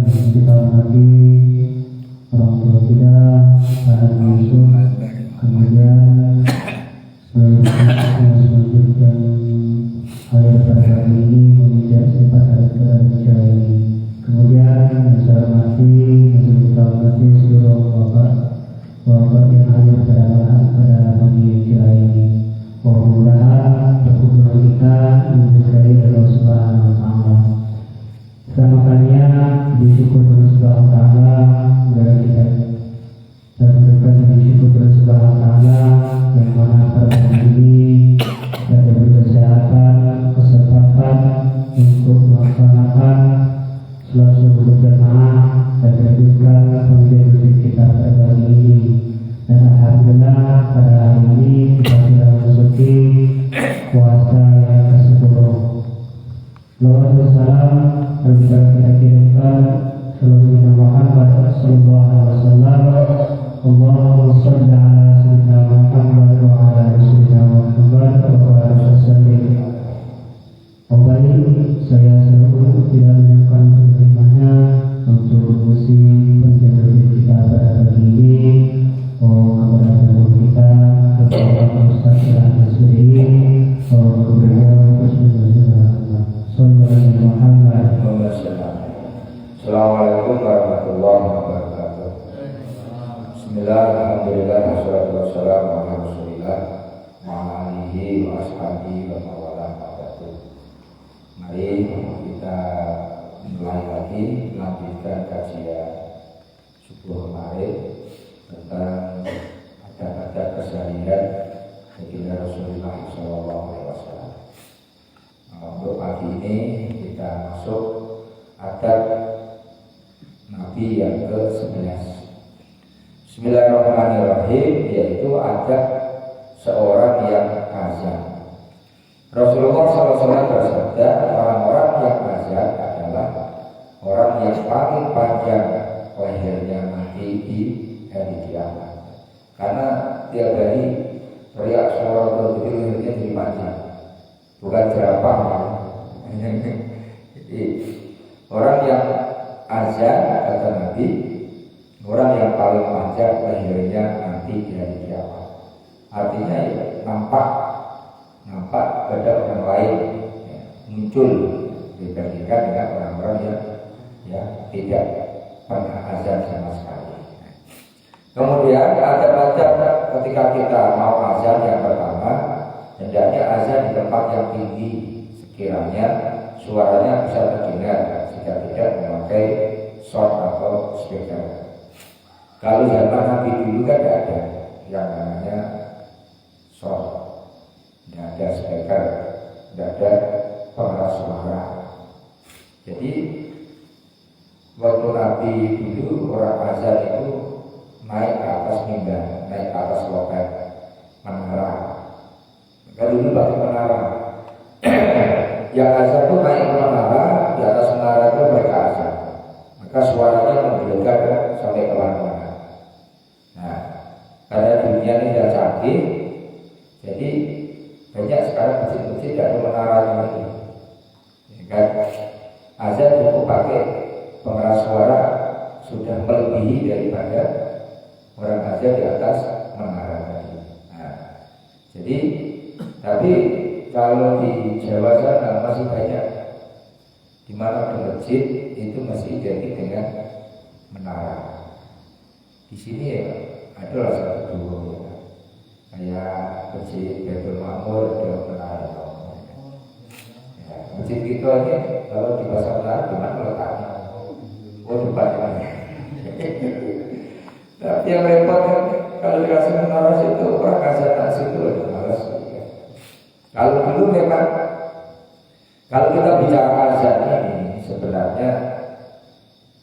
kita hormati orang tua kita, Pak Haji Yusuf, kemudian selanjutnya akhir pada hari ini menginjak sifat adat Jawa ini. Kemudian saya hormati, kita hormati seluruh bapak yang hadir pada pagi Jawa ini. Mudah-mudahan perkumpulan kita diberkahi Allah Subhanahu wa Ta'ala. Pertama kalinya disyukur Allah Subhanahu wa Ta'ala dari kita dan memberikan disyukur Allah Subhanahu wa Ta'ala yang mana pada hari ini kita diberi kesehatan, kesempatan untuk melaksanakan sholat subuh berjamaah dan melanjutkan pengajian kita pada hari ini. Dan alhamdulillah pada hari ini kita sudah memasuki puasa yang ke-10. Salam kita kirimkan seluruh Muhammad sallallahu alaihi wasallam. Allahumma shalli ala sayyidina Muhammad wa ala sayyidina Muhammad wa ala wasallam. Kembali saya selalu tidak menyangkan penerimaannya untuk mengisi pengajian kita pada hari ini. Kepada guru kita, kepada Ustaz Ahmad Suri, kepada Saudara Muhammad. Assalamualaikum warahmatullahi wabarakatuh. Bismillah, alhamdulillah, wassalatu wassalamu ala rasulillah wa ala alihi wa ashabihi wa mawalah wabarakatuh. Mari kita mulai lagi melanjutkan kajian subuh kemarin tentang adat-adat keseharian baginda Rasulullah SAW. Untuk pagi ini kita masuk adat Nabi yang ke-11. Bismillahirrahmanirrahim, yaitu adat seorang yang azan. Rasulullah SAW bersabda, orang-orang yang azan adalah orang yang paling panjang lehernya nanti di hari kiamat. Karena tiap hari teriak suara berbeda jadi panjang, bukan jerapah. Jadi orang yang azan kata Nabi, orang yang paling panjang lehernya nanti di hari kiamat. Artinya ya, nampak pada orang lain ya, muncul dibandingkan dengan orang-orang yang ya tidak pernah azan sama sekali. Kemudian ada ketika kita mau azan yang pertama, hendaknya azan di tempat yang tinggi, sekiranya suaranya bisa terdengar jika tidak memakai sound atau speaker. Kalau zaman Nabi dulu kan tidak ada yang namanya sound, tidak ada speaker, tidak ada pengeras suara. Jadi waktu Nabi dulu orang azan itu naik ke atas mimbar, naik ke atas loket menara. Maka dulu pakai menara. Yang azan itu naik ke menara, di atas menara itu mereka azan. Maka suaranya menggelegar sampai ke mana-mana. Nah, karena dunia ini sudah canggih, jadi banyak sekarang masjid-masjid tidak ada menaranya lagi. Ya kan? Azan cukup pakai pengeras suara sudah melebihi daripada orang aja di atas menara tadi. Nah, jadi tapi kalau di Jawa sana masih banyak di mana di masjid itu masih identik dengan menara. Di sini ya adalah satu dua ya. Kayak masjid Baitul Ma'mur ada menara. Ya, masjid itu aja kalau di pasar menara di mana letaknya? Oh depannya. Tapi yang repot kan kalau dikasih menara situ orang kasih tak situ malas. Kalau dulu memang kalau kita bicara azan ini sebenarnya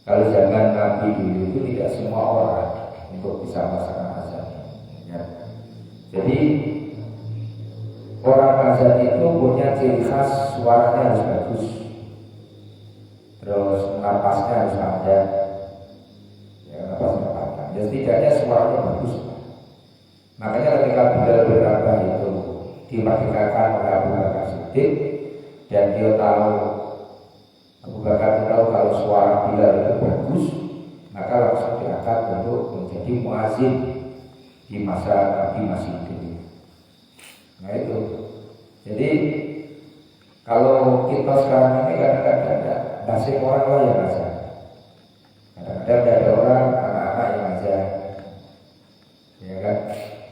kalau zaman Nabi dulu itu tidak semua orang untuk bisa melaksanakan azan. Ya. Jadi orang azan itu punya ciri khas suaranya harus bagus, terus napasnya harus ada. Ya setidaknya suaranya bagus. Makanya ketika Bilal berkata itu dimerdekakan oleh Abu Bakar Siddiq dan dia tahu Abu Bakar tahu kalau suara Bilal itu untuk menjadi muazin di masa Nabi masih hidup. Nah itu. Jadi kalau kita sekarang ini kadang-kadang nasib orang lah yang aja. Kadang-kadang ada orang anak-anak yang aja, ya kan.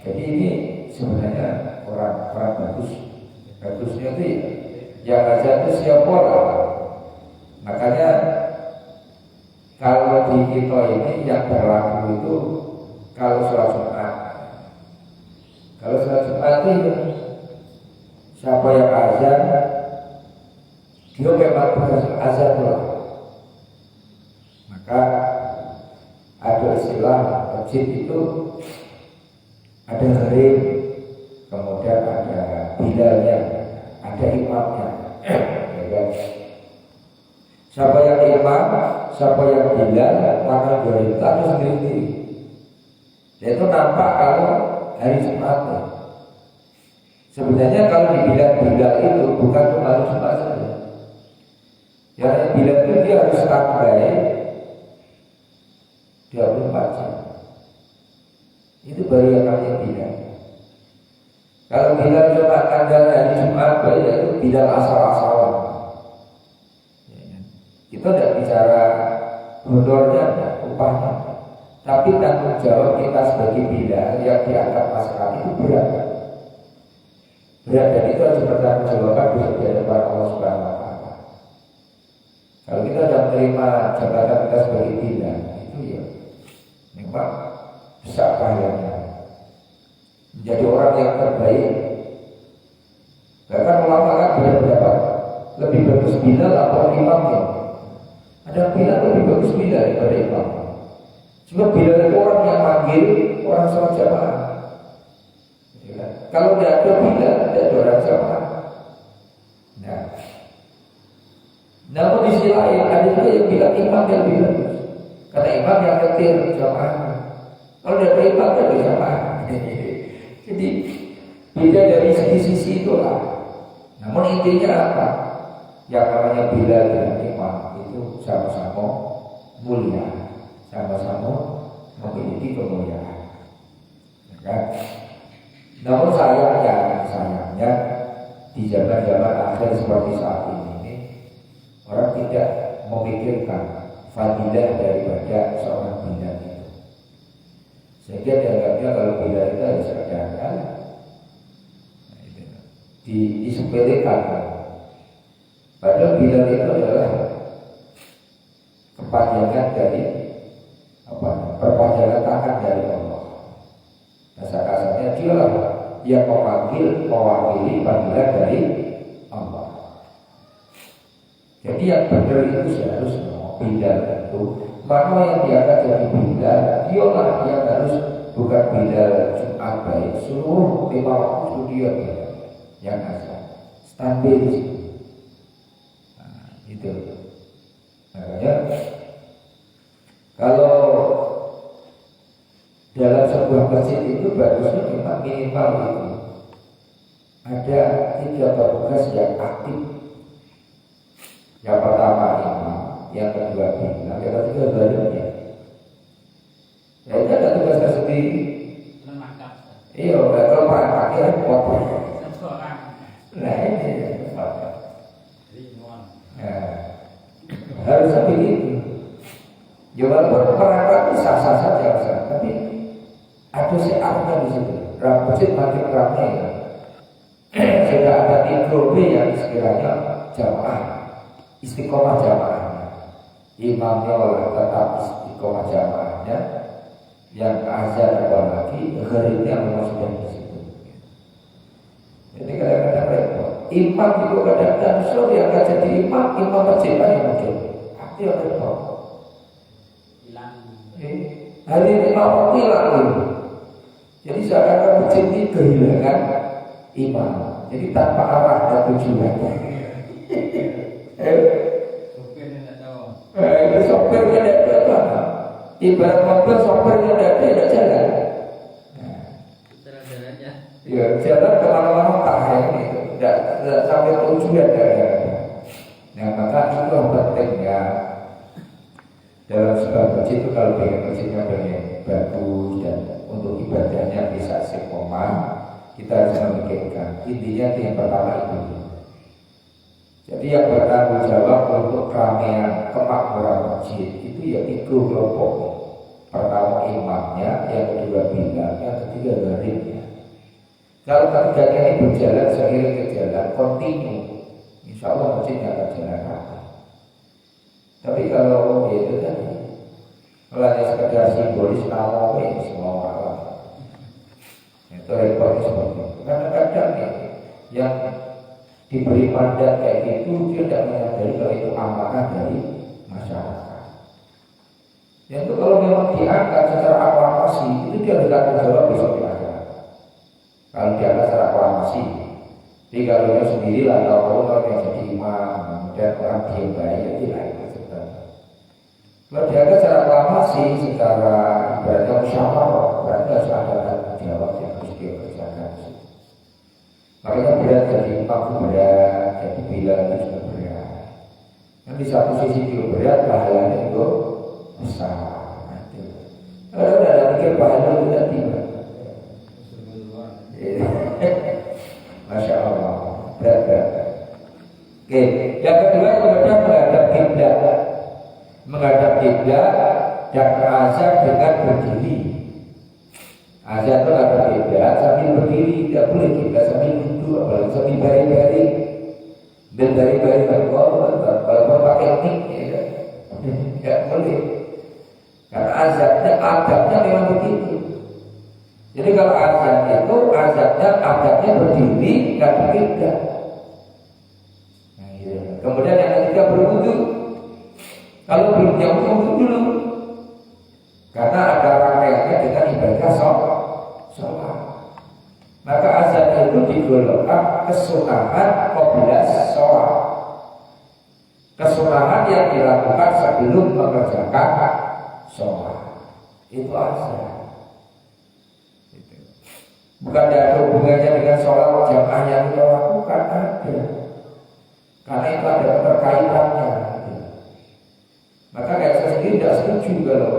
Jadi ini sebenarnya orang bagus. Bagusnya itu yang aja itu siapa orang. Makanya kalau di kita ini yang berlaku itu kalau sholat Jumat, itu siapa yang azan dia memang tugas azan lah. Maka ada istilah masjid itu ada gharim, kemudian ada bilalnya, ada imamnya. Ya kan? Siapa yang imam, siapa yang bilal, maka gharim itu harus sendiri. Itu nampak kalau hari Jumat. Sebenarnya kalau dibilang bilal itu bukan cuma hari Jumat saja. Ya bilal itu dia harus standby 24 jam. Itu baru yang namanya bilal. Kalau bilal cuma tanggal hari Jumat, ya itu bilal asal-asalan. Kita tidak bicara honornya, upahnya, tapi tanggung jawab kita sebagai bilal yang diangkat masyarakat itu berat. Berat, dan itu harus bertanggung jawab di hadapan Allah Subhanahu Wa Taala. Kalau kita sudah menerima jabatan kita sebagai bilal, itu ya memang besar bahayanya. Menjadi orang yang terbaik. Bahkan ulama kan berpendapat lebih bagus bilal atau imamnya. Ada bilal lebih bagus bilal daripada imam. Cuma bilal itu orang yang manggil orang sholat jamaah. Kalau tidak ada bilal, tidak ada orang jamaah. Nah, namun di sisi lain ada juga yang bilang imam yang lebih bagus. Karena imam yang nyetir jamaah. Kalau tidak ada imam tidak bisa jamaah. Jadi beda dari sisi itulah. Namun intinya apa? Yang namanya bilal dan imam itu sama-sama mulia, sama-sama memiliki kemuliaan. Ya kan? Namun sayangnya di zaman-zaman akhir seperti saat ini orang tidak memikirkan fadilah daripada seorang bilal itu. Sehingga dianggapnya kalau bilal itu harus ada disepelekan. Padahal bilal itu adalah kepanjangan dari perpanjangan tangan dari Allah. Kasar-kasarnya dialah yang mewakili panggilan dari Allah. Jadi yang benar itu seharusnya bilal itu mana yang diangkat jadi bilal, dialah yang harus bukan bilal Jumat baik seluruh 5 waktu dia bilal yang asal standar di situ. Nah, itu. Makanya kalau dalam sebuah masjid itu bagusnya memang minimal itu ada 3 petugas yang aktif. Yang pertama imam, yang kedua bilal, yang ketiga badannya. Ya itu ada tugas tersendiri. Iya, kalau pakai repot. Nah ini harus seperti itu. Jangan berperangkat sah-sah saja, tapi ada siarnya di situ. Masjid makin ramai, sudah ada 3B yang sekiranya jamaah, istiqomah jamaahnya. Imamnya tetap istiqomah jamaahnya, yang azan lagi, gharimnya memang sudah di situ. Jadi kadang-kadang repot. Imam juga kadang-kadang sudah diangkat jadi imam masjid yang mungkin. Tapi ada repot. Hari ini mau hilang. Jadi seakan-akan masjid ini kehilangan imam. Jadi tanpa arah dan tujuan. Sopirnya tidak ada. Ibarat mobil sopirnya tidak jalan. Ya jalan kemana-mana tahan itu, tidak sampai tujuan. Nah maka itu penting ya. dalam sebuah masjid itu kalau pengen masjidnya pengen bagus dan untuk ibadahnya bisa istiqomah, kita harus memikirkan intinya yang pertama itu. Jadi yang bertanggung jawab untuk keramaian kemakmuran masjid itu ya itu kelompok. Pertama imamnya, yang kedua bina, yang ketiga garimnya. Kalau ketiganya ini berjalan seiring ke jalan kontinu, insya Allah masjidnya akan jalan rata. Tapi kalau ya itu tadi, kalau hanya sekedar simbolis nama, ya semua malah. Itu repotnya seperti itu. Kadang-kadang ya, yang diberi mandat kayak gitu dia tidak menyadari kalau itu amanah dari masyarakat. Yang itu kalau memang diangkat secara aklamasi itu dia tidak menjawab besok di akhirat. Kalau diangkat secara aklamasi, jadi kalau dia sendiri lah kalau yang jadi imam, kemudian orang dia baik ya tidak itu sebenarnya. Kalau diangkat secara aklamasi, secara ibaratnya musyawarah, berarti harus ada tanggung jawab yang harus dia kerjakan. Makanya berat jadi imam berat, jadi bila itu juga berat. Dan di satu sisi juga berat, pahalanya itu besar. Kalau ada mikir pahala itu tadi, Masya Allah, berat. Oke, yang kedua kemudian menghadap kiblat, menghadap kiblat dan azan dengan berdiri. Azan itu ada kiblat sambil berdiri, tidak boleh kita sambil duduk, apalagi sambil baring-baring, kalau pakai tik, tidak boleh. Karena azannya, adabnya memang begitu. Jadi kalau azan itu, azannya, adabnya berdiri, tidak berbeda. Nah, gitu. Kemudian yang ketiga berwudu. Kalau belum jauh wudu dulu, karena ada rangkaiannya dengan ibadah sholat. Maka azan itu digolongkan kesunahan qabla sholat. Kesunahan yang dilakukan sebelum mengerjakan sholat. Itu azan. Bukan ada hubungannya dengan sholat jamaah yang kita lakukan, ada. Karena itu ada keterkaitannya. Maka kayak saya sendiri tidak setuju kalau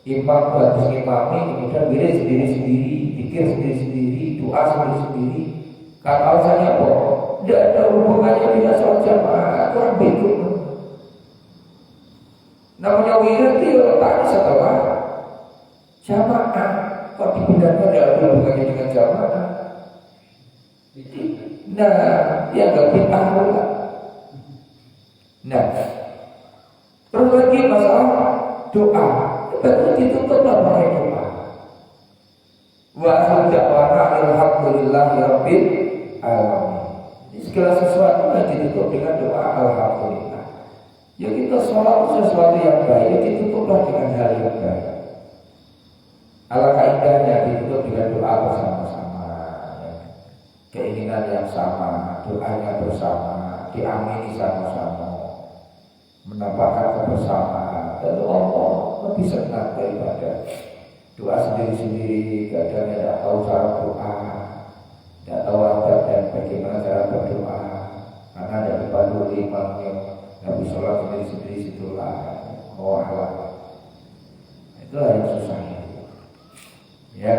imam habis ngimami kemudian wirid sendiri-sendiri, pikir sendiri-sendiri, doa sendiri-sendiri. Karena alasannya apa? Tidak ada hubungannya dengan sholat jamaah, kurang begitu. Namanya wirid itu tadi setelah jamaah, kok dipindahkan tidak ada hubungannya dengan jamaah. Nah, ya nggak bid'ah pula. Nah, terus lagi masalah doa. Baru ditutuplah pakai doa. Wa da'wana alhamdulillahirabbil alamin. Segala sesuatu yang ditutup dengan doa alhamdulillah. Ya kita sholat sesuatu yang baik, ditutuplah dengan hal yang baik. Alangkah indahnya ditutup dengan doa bersama-sama, ya. Keinginan yang sama, doanya bersama, diamini sama-sama, menampakkan kebersamaan. Lalu Allah lebih senang daripada doa sendiri-sendiri. Kadang tidak tahu cara doa, tidak tahu adab dan bagaimana cara berdoa, karena ada dipandu imam yang habis sholat sendiri-sendiri situlah Allah. Itulah yang susah ya.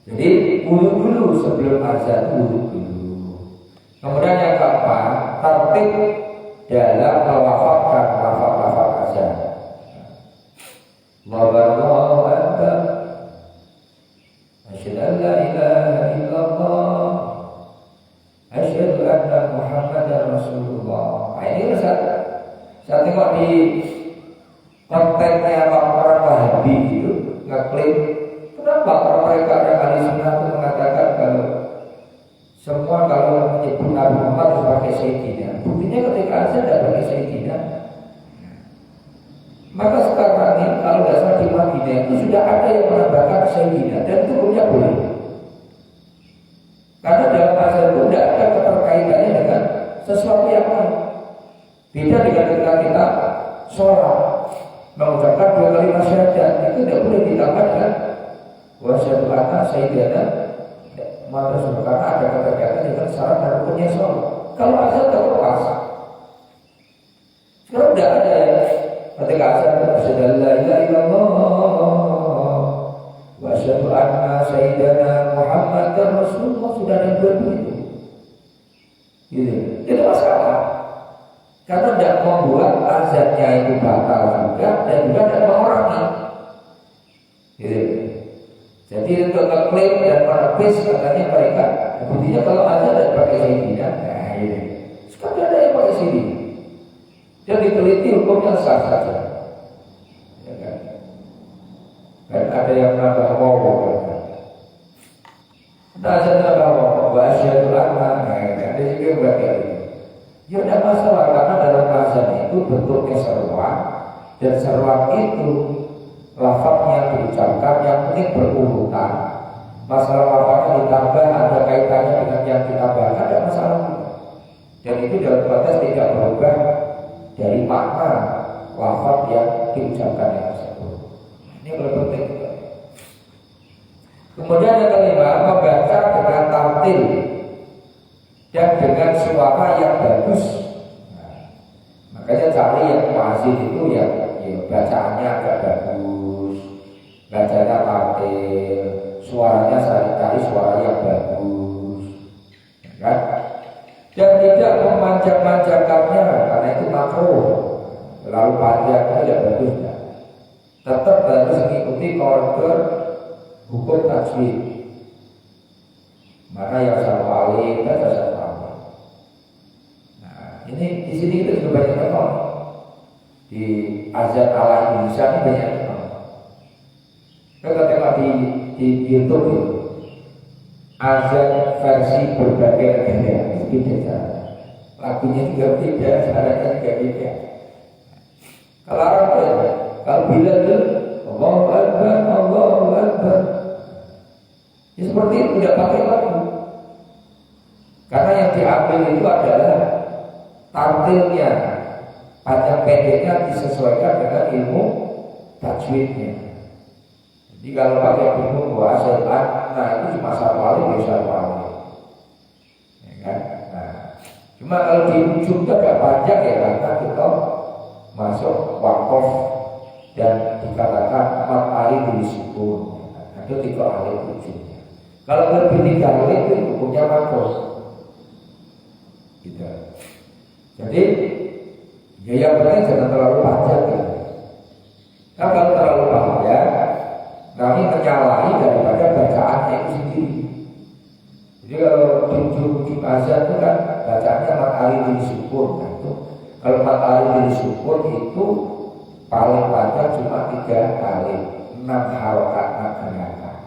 Jadi wudu dulu sebelum azan, wudu dulu. Kemudian yang keempat, tertib dalam melafalkan lafaz-lafaz azan. Allahu Akbar, asyhadu an la ilaha illallah, asyhadu anna Muhammadar Rasulullah. Nah, ini saya tengok di kontennya orang Wahabi itu ngeklaim, kenapa orang mereka yang ahli sunnah itu mengatakan kalau semua kalau menyebut Nabi Muhammad harus pakai Sayyidina. Buktinya ketika azan tidak pakai Sayyidina. Maka sekarang ini kalau tidak salah di Madinah itu sudah ada yang menambahkan Sayyidina dan itu punya boleh. Karena dalam azan itu tidak ada keterkaitannya dengan sesuatu yang lain. Beda dengan ketika kita sholat mengucapkan 2 kalimat syahadat, itu tidak boleh ditambah dengan wa asyhadu anna sayyidana Muhammad, karena ada keterkaitan dengan syarat dan rukunnya sholat. Kalau azan terlepas, sekarang tidak ada ya. Ketika azan asyhadu an la ilaha illallah wa asyhadu anna sayyidana Muhammadar Rasulullah, sudah ada dua itu. Gitu. Itu masalah. Karena tidak membuat azannya itu batal juga dan juga tidak mengurangi. Gitu. Jadi untuk ngeklaim dan menepis katanya mereka, buktinya kalau azan tidak pakai sayyidina, nah ini. Sekarang ada yang pakai sini. Dan diteliti hukumnya sah saja. Ya kan? Dan ada yang nambah wawo. Nah, azan nambah wawo, wa asyhadu anna, ada juga yang pakai ini. Ya tidak masalah, karena dalam azan itu bentuknya seruan, dan seruan itu lafaznya diucapkan, yang penting berurutan. Masalah lafaznya ditambah ada kaitannya dengan yang ditambahkan, ada masalah. Dan itu dalam konteks tidak berubah dari makna lafaz yang diucapkan yang tersebut. Ini lebih penting. Kemudian yang kelima, membaca dengan tartil dan dengan suara yang bagus. Nah, makanya cari yang muazzin itu yang bacaannya agak bagus, bacanya tartil, suaranya cari suara yang bagus, kan? Dan tidak memanjang-manjangkannya karena itu makruh. Terlalu panjang itu tidak bagus, kan? Tetap harus mengikuti koridor hukum tajwid. Mana yang satu alif dan satu alif. Nah, ini di sini kita juga banyak kenal. Di azan ala Indonesia ini banyak kenal. Kita tengok di YouTube itu. Azan versi berbagai negara itu beda cara. Lagunya juga beda, caranya juga beda. Kalau Arab ya, kalau Bilal itu Allahu Akbar, Allahu Akbar. Ya, seperti itu tidak pakai lagu. Karena yang diambil itu adalah tartilnya, panjang pendeknya disesuaikan dengan ilmu tajwidnya. Jadi kalau pakai bingung bahasa nah itu cuma satu alif, satu alif, ya kan? Nah, cuma kalau di ujung itu agak panjang ya karena kita masuk wakof dan dikatakan 4 alif disukun, nah, itu 3 alif ujungnya. Kalau lebih 3 alif itu hukumnya wakof, gitu. Jadi ya yang penting jangan terlalu panjang ya. Nah, kalau terlalu panjang kami menyalahi daripada bacaannya itu sendiri. Jadi kalau di ujung azan itu kan bacaannya 4 kali disukun. Nah, itu kalau 4 kali disukun itu paling panjang cuma 3 kali, 6 harokat gerakan.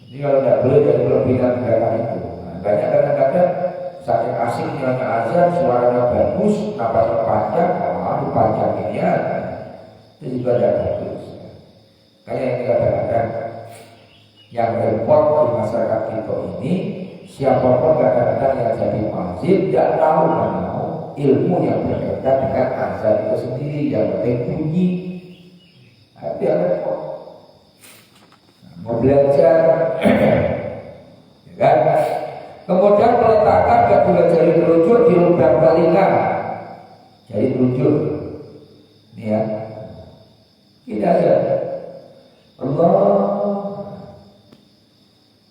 Jadi kalau tidak boleh jadi kelebihan gerakan itu. Nah, banyak kadang-kadang saking asiknya azan, suaranya bagus, napasnya panjang, dipanjangin ya, itu juga tidak bagus. Kayak yang kadang-kadang yang repot di masyarakat kita ini, siapapun kadang-kadang yang jadi muazzin tidak tahu ilmu yang berkaitan dengan azan itu sendiri, yang penting bunyi. Itu yang repot. Mau belajar, ya kan? Kemudian meletakkan kedua jari telunjuk di lubang telinga, jari telunjuk, ini ya, tidak ada. Allah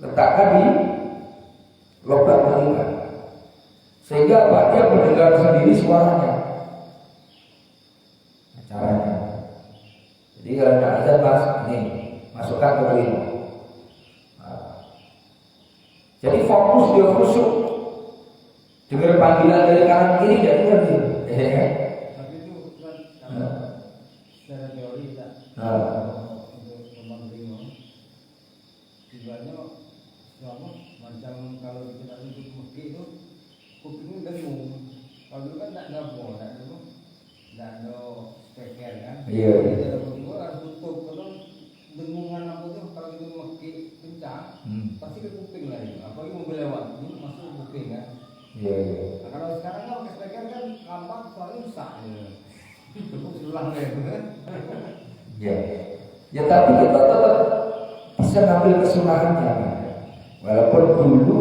letakkan di lubang telinga sehingga dia mendengar sendiri suaranya. Caranya, jadi kalau tidak ada mas, ini masukkan ke telinga. Jadi fokus dia khusyuk, dengar panggilan dari kanan kiri dan dengar dia. Tapi itu kan secara teori tak. Tujuannya selama macam kalau kita tutup mesti itu kupingnya dengung. Kalau itu kan tak ada bola, tak ada speaker kan. Iya. Jadi dalam kuping harus tutup. Kalau dengungan apa tuh kalau itu mesti kencang, pasti ke kuping lagi. Apalagi mobil lewat, ini masuk ke kuping kan. Iya. Nah, kalau sekarang kan pakai speaker kan gampang soalnya rusak. Terus ulang gitu kan. Ya. Ya tapi kita tetap bisa ngambil kesunahannya. Walaupun dulu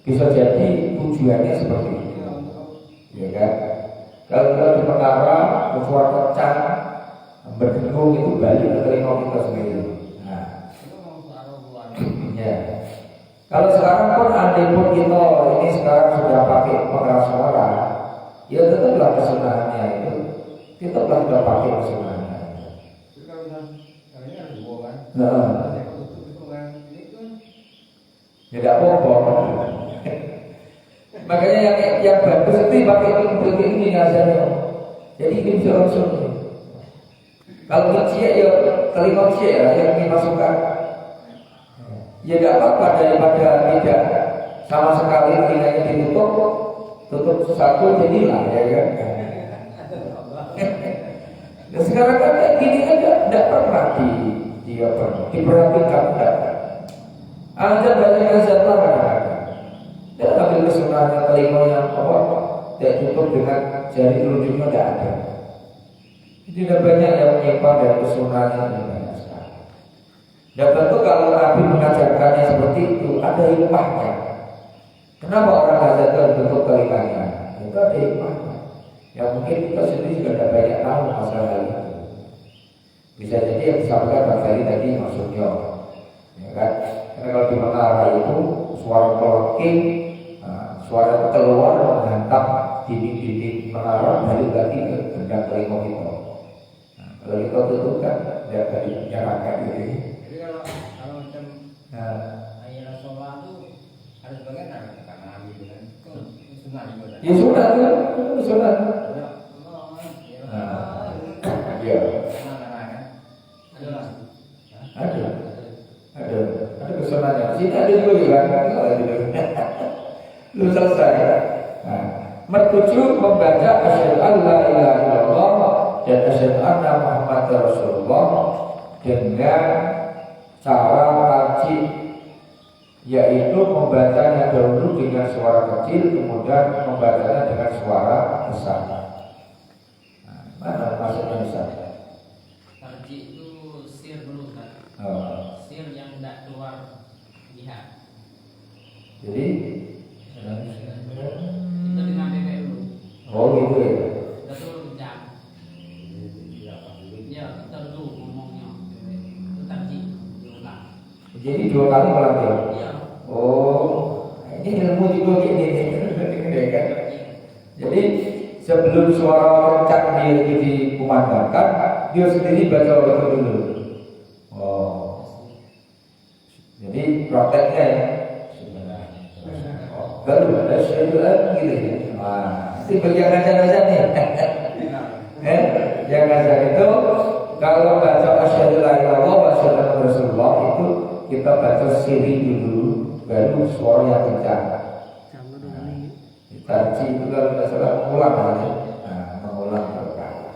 bisa jadi tujuannya seperti itu, ya kan? Kalau di perkara suara kencang, berdengung itu balik ke telinga kita sendiri. Nah, Itu mau taruh buat ya. Kalau sekarang pun andai pun kita ini sekarang sudah pakai pengeras suara, ya tetaplah kesunahannya itu, tetaplah kita pakai kesunahannya. Jadi kalau ini ada dua kan. Nah, Ada tutup itu kan. Ini kan ya tidak apa-apa. Makanya yang bagus itu pakai seperti ini hasilnya. Jadi ini bisa langsung. Kalau kecil ya telinga kecil ya yang dimasukkan. Ya tidak apa-apa daripada tidak sama sekali telinganya ditutup, tutup satu jadilah ya kan. Nah, sekarang kan kayak gini aja tidak pernah diperhatikan tidak. Ada banyak azan lah kadang-kadang. Tidak ambil kesunahan telinga yang apa tidak tutup dengan jari telunjuknya tidak ada. Tidak banyak yang menyimpang dari kesunahan yang banyak sekali. Dan tentu kalau Nabi mengajarkannya seperti itu ada hikmahnya. Kenapa orang azan tutup telinganya? Itu ada hikmahnya. Ya mungkin kita sendiri juga tidak banyak tahu masalah hal itu. Bisa jadi yang disampaikan Pak Ferry tadi maksudnya, ya kan? Karena kalau di menara itu suara kelengking, suara keluar menghantam dinding-dinding menara balik lagi ke gendang telinga kita. Nah, kalau kita tutup kan tidak dari jarakkan gitu. jadi kalau macam ayat sholat tuh ada sebagian ada tekanan gitu kan. Itu sunnah juga. Ya sudah kan, sudah. Ya, ada kesunahannya. Sini ada juga kan? Lu selesai. Nah, mertuju membaca asyhadu an la ilaha illallah dan asyhadu anna Muhammadar Rasulullah dengan cara tajwid, yaitu membacanya dahulu dengan suara kecil, kemudian membacanya dengan suara besar. Nah, mana maksudnya besar? Tarji itu sir dulu kan, sir yang tidak keluar lihat. Jadi Itu dengan bebek dulu. oh gitu ya. Betul jam. Ya kita dulu ngomongnya. Itu tarji diulang. Jadi 2 kali melanjut. Iya. Oh, ini ilmu juga gini ya kan? Jadi sebelum suara kencang dia dikumandangkan, dia sendiri baca itu dulu. Oh, jadi prakteknya ya. Baru ada asyhadu an gitu ya. Nah, itu bagian azan nih. Yang azan itu kalau baca asyhadu la ilaha illallah wa asyhadu anna Rasulullah itu kita baca siri dulu, baru suara yang kencang. Tarji itu kalau tidak salah mengulang namanya. Nah, mengulang perkara.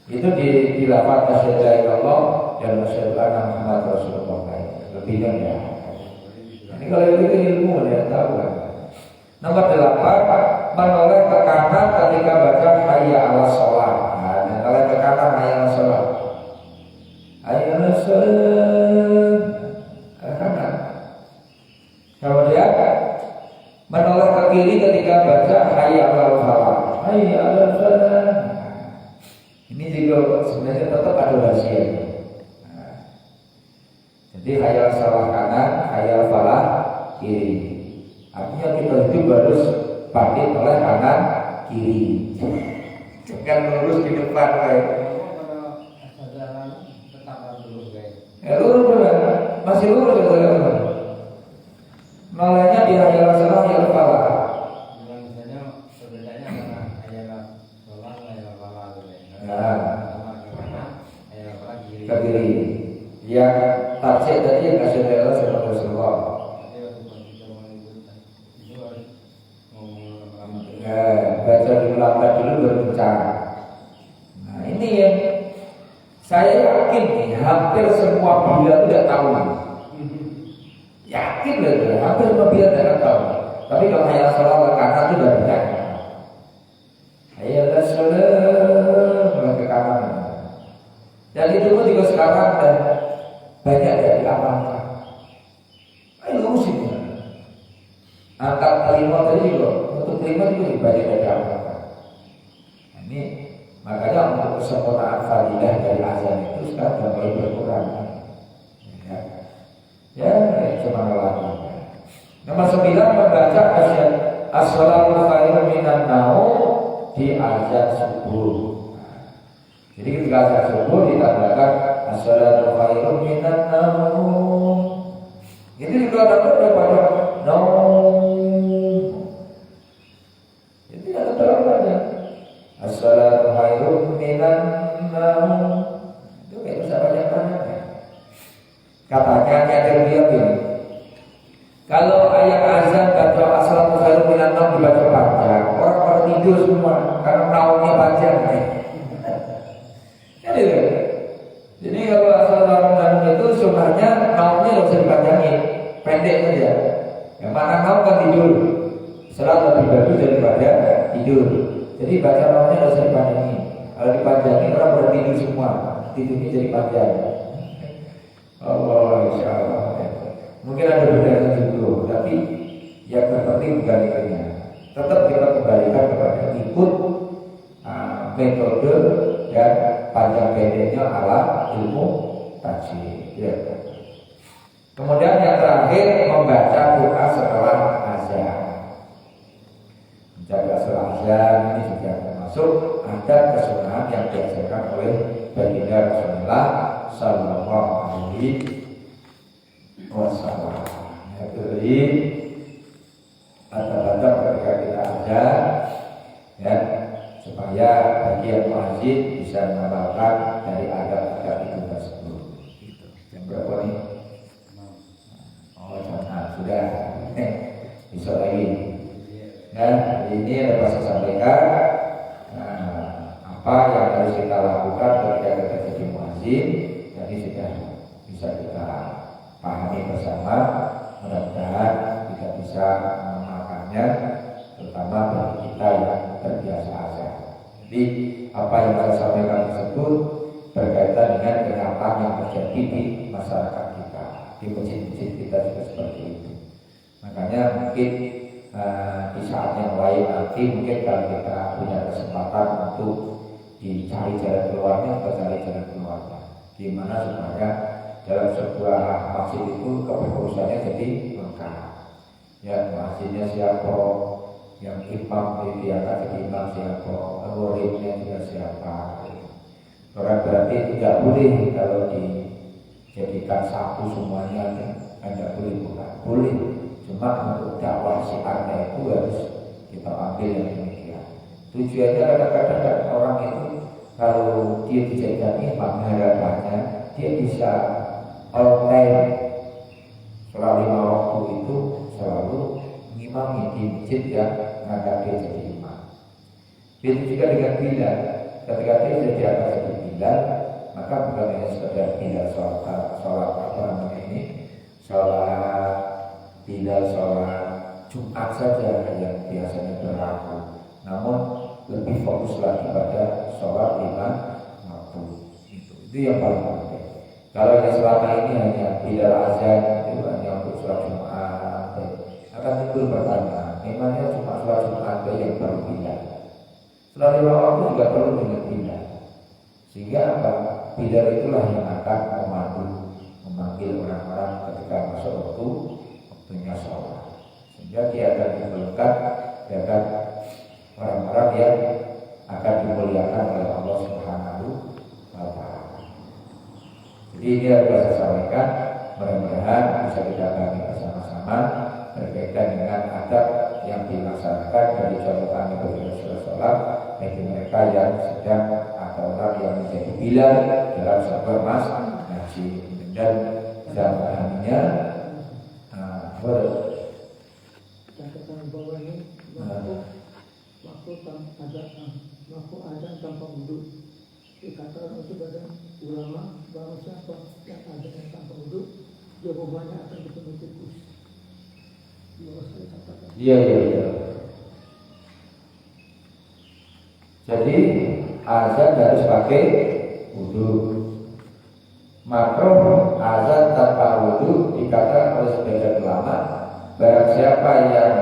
Itu di lafaz asyhadu la ilaha illallah dan asyhadu anna Muhammadar Rasulullah. Lebihnya ya. Ini kalau itu ilmu dia tahu kan. Nomor 8, menoleh ke kanan ketika baca hayya 'alas shalah. Nah, menoleh ke kanan hayya 'alas shalah. Hayya 'alas shalah. Ke kanan. Kemudian menoleh ke kiri ketika baca hayya 'alal falah. Hayya 'alal falah. Ini juga sebenarnya tetap ada rahasia. Nah, jadi hayya 'alas shalah kanan, hayya 'alal falah kiri. Artinya kita hidup harus pakai oleh kanan kiri, jangan lurus di depan kayak. Kalau jalan tetap lurus guys. Lurus masih lurus ya. Malahnya di hayal salah ya kepala. Dengan misalnya perbedaannya antara ayat sholat ayat lama gitu ya. Nah, Sama ke kanan ayat lama kiri. ke kiri. Yang tajik tadi yang kasih daerah sama Rasulullah. Baca dulu lambat dulu baru bicara. Nah ini yang saya yakin nih, hampir semua bila tidak tahu. Yakin lah, hampir semua bila tidak tahu. Tapi kalau hayal salah ke kanan itu sudah bisa. Hayal salah ke kanan. Dan itu pun juga sekarang dan banyak dari amalkan. Ayo musik. Angkat kelima tadi juga, untuk kelima juga banyak dari amalkan. Ini makanya untuk kesempurnaan fadilah dari azan sudah mulai berkurang. Ya, cuma lagi. Nomor 9 membaca as-salatu khairun minan naum di azan subuh. Jadi ketika azan subuh ditambahkan as-salatu khairun minan naum. Itu juga dapat daripada naum. Itu ada terangnya. As-salatu khairun minan naum. Itu kayak bisa banyak-banyak. Katanya ada dia ini. Kalau ayat azan baca as-salatu khairun minan naum dibaca panjang, orang pada tidur semua karena naumnya panjang. Jadi kalau as-salatu khairun minan itu sunnahnya naumnya nggak usah dipanjangin, pendek saja. Yang mana naum kan tidur, selalu lebih bagus daripada tidur. Jadi baca naumnya nggak usah dipanjangin. Kalau dipanjangin orang pada tidur semua, tidurnya jadi panjang. Allah, insya Allah. Mungkin ada bedanya juga, tapi yang terpenting bukan itunya. Tetap kita kembalikan kepada ikut metode dan panjang pendeknya ala ilmu tajwid. Ya. Kemudian yang terakhir membaca doa setelah azan. Menjaga setelah azan ini juga termasuk ada kesunahan yang diajarkan oleh baginda Rasulullah Sallallahu Alaihi Wasallam. Jadi kata-kata ketika kita azan, ya, supaya bagi yang muazzin bisa mengamalkan dari adab-adab itu tersebut. Jam berapa nih? Oh, sudah. Besok lagi. Nah, ini dapat saya sampaikan. Apa yang harus kita lakukan ketika kita jadi muazzin, jadi sudah bisa kita pahami bersama. Mudah-mudahan kita bisa mengamalkannya, terutama bagi kita yang terbiasa azan. Jadi apa yang saya sampaikan tersebut berkaitan dengan kenyataan yang terjadi di masyarakat kita, di masjid-masjid kita juga seperti itu. Makanya mungkin di saat yang lain nanti mungkin kalau kita punya kesempatan untuk dicari jalan keluarnya, kita cari jalan keluarnya. Gimana supaya dalam sebuah masjid itu kepengurusannya jadi lengkap. Ya, masjidnya siapa, yang imam diangkat jadi imam siapa, muridnya juga siapa. Orang berarti tidak boleh kalau dijadikan satu semuanya, tidak boleh, bukan boleh. Cuma untuk dakwah syiarnya itu harus kita ambil yang demikian. Tujuannya kadang-kadang orang itu kalau dia dijadikan imam, harapannya dia bisa all time sholat 5 waktu itu selalu mengimami di masjid yang mengangkat dia jadi imam. Begitu juga dengan Bilal. Ketika dia jadi atas jadi Bilal, maka bukan hanya sekedar Bilal sholat apa namanya ini, sholat Bilal sholat Jumat saja yang biasanya berlaku, namun lebih fokus lagi pada sholat 5 waktu. Itu yang paling penting. Kalau yang selama ini hanya Bilal azan itu hanya untuk sholat Jumat, akan timbul pertanyaan, memangnya cuma sholat Jumat yang perlu Bilal? Sholat 5 waktu juga perlu dengan Bilal. Sehingga apa? Bilal itulah yang akan memanggil orang-orang ketika masuk waktunya sholat. Sehingga dia akan diperlukan dengan orang-orang yang akan dimuliakan oleh Allah Subhanahu wa Ta'ala. Jadi ini adalah saya sampaikan, mudah-mudahan bisa kita pahami bersama-sama berkaitan dengan adab yang dilaksanakan dari contohan Nabi Rasulullah bagi mereka yang sedang atau orang yang menjadi Bilal dalam sebuah ngaji dan bisa memahaminya. Catatan bawah ini waktu azan tanpa wudhu. Dikatakan oleh badan ulama bahwa siapa yang azan tanpa wudhu jawabannya akan bertemu tikus. Iya. Jadi azan harus pakai wudhu. Makruh azan tanpa wudhu dikatakan oleh sebagian ulama, barang siapa yang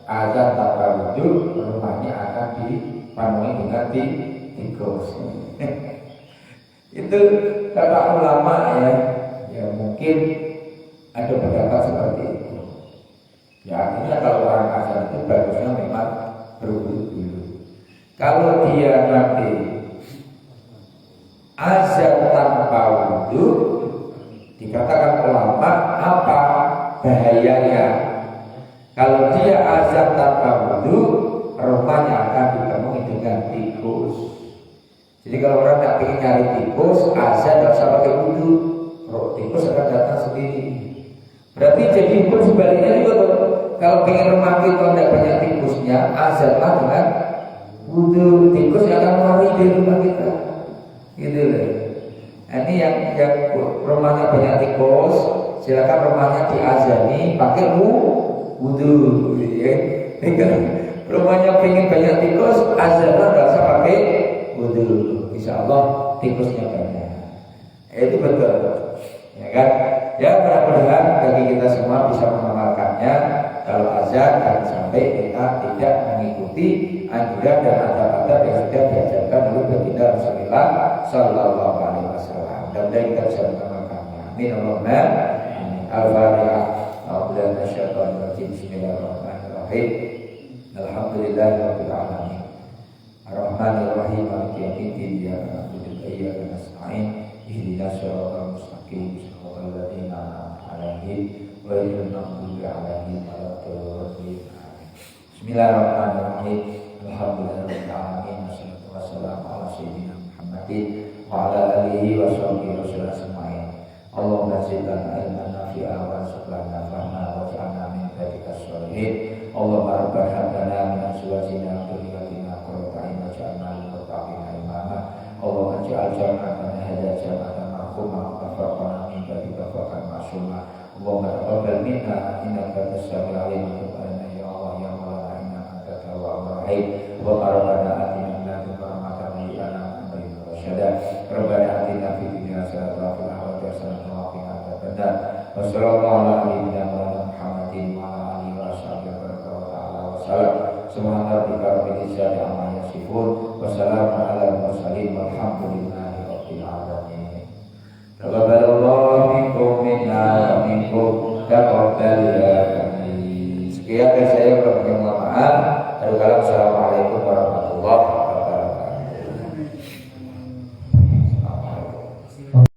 azan tanpa wudhu rumahnya akan dipenuhi dengan tikus. Ya Itu kata ulama ya mungkin ada pendapat seperti itu. Ya artinya kalau orang azan itu bagusnya memang berwudu dulu. Kalau dia nanti azan tanpa wudu, dikatakan ulama apa bahayanya? Kalau dia azan tanpa wudu, rumahnya akan dipenuhi dengan tikus. Jadi kalau orang tak ingin nyari tikus, azan tidak usah pakai wudu, tikus akan datang sendiri. Berarti jadi pun sebaliknya juga tuh. Kalau ingin rumah kita tidak banyak tikusnya, azanlah dengan wudu, tikus akan lari dari rumah kita. Gitu loh. Ini yang rumahnya banyak tikus, silakan rumahnya diazani pakai wudu. Ya. Rumahnya pengen banyak tikus, azanlah nggak usah pakai wudu. Insya Allah tikusnya banyak. Itu betul, ya kan? Ya mudah-mudahan bagi kita semua bisa mengamalkannya. Kalau azan jangan sampai kita tidak mengikuti anjuran dan adab-adab yang sudah diajarkan oleh baginda Rasulullah Sallallahu Alaihi Wasallam. Dan kita bisa mengamalkannya. Amin Allahumma amin. Al-Fatihah. Bismillahirrahmanirrahim. Alhamdulillahirabbil alamin. Ar-Rahmanir-Rahim. Maliki yaumiddin. Iyyaka na'budu wa iyyaka nasta'in. Ihdinas siratal mustaqim. Shiratal ladzina an'amta 'alaihim ghairil maghdubi 'alaihim waladdallin. Bismillahirrahmanirrahim. Alhamdulillahirabbil alamin. Wassalatu wassalamu ala sayyidina Muhammadin wa ala alihi wa sahbihi wasallam ajma'in. Allahumma zidna ilman nafi'a wa subhana fahma wa ja'alna min ibadika sholihin. Allahumma rabbana hab lana min azwajina wa dhurriyyatina qurrata a'yun waj'alna lil muttaqina imama. Allahumma ij'al jam'ana hadha jam'atan marhumah wa farqana min ba'dika farqan ma'sumah. Allahumma taqabbal minna innaka antas samiul 'alim wa tub 'alaina ya Allah ya Maulana innaka antat tawwabur rahim. Wa rabbana atina min ladunka rahmatan wa hab lana min ladunka rasyada. Rabbana atina fid dunya hasanatan wa fil akhirati hasanatan wa qina adzabannar. Wa sallallahu ala nabiyyina Muhammadin wa ala alihi wa sahbihi wa ta'ala wa salam. Subhana rabbika rabbil izzati amma yasifun wa salamun alal mursalin walhamdulillahi rabbil alamin. Taqabbalallahu minkum minna